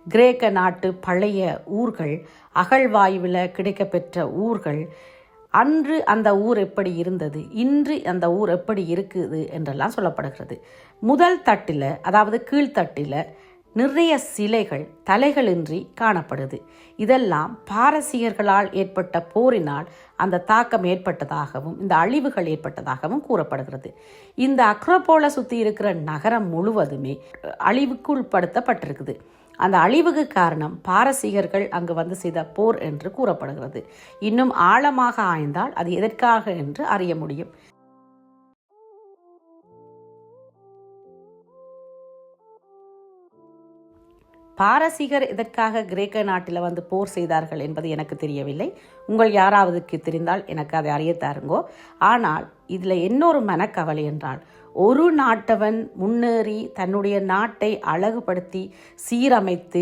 கிரேக்க நாட்டு பழைய ஊர்கள், அகழ்வாய்வில் கிடைக்கப்பெற்ற ஊர்கள், அன்று அந்த ஊர் எப்படி இருந்தது, இன்று அந்த ஊர் எப்படி இருக்குது என்றெல்லாம் சொல்லப்படுகிறது. முதல் தட்டில், அதாவது கீழ்த்தட்டில் நிறைய சிலைகள் தலைகளின்றி காணப்படுது. இதெல்லாம் பாரசீகர்களால் ஏற்பட்ட போரினால் அந்த தாக்கம் ஏற்பட்டதாகவும் இந்த அழிவுகள் ஏற்பட்டதாகவும் கூறப்படுகிறது. இந்த அக்ரோபோலை சுற்றி இருக்கிற நகரம் முழுவதுமே அழிவுக்கு உட்படுத்தப்பட்டிருக்குது. அந்த அழிவுக்கு காரணம் பாரசீகர்கள் அங்கு வந்து செய்த போர் என்று கூறப்படுகிறது. இன்னும் ஆழமாக ஆய்ந்தால் அது எதற்காக என்று அறிய முடியும். பாரசீகர் எதற்காக கிரேக்க நாட்டில் வந்து போர் செய்தார்கள் என்பது எனக்கு தெரியவில்லை. உங்கள் யாராவதுக்கு தெரிந்தால் எனக்கு அதை அறிய தாருங்கோ. ஆனால் இதில் இன்னொரு மனக்கவலை என்றால், ஒரு நாட்டவன் முன்னேறி தன்னுடைய நாட்டை அழகுபடுத்தி சீரமைத்து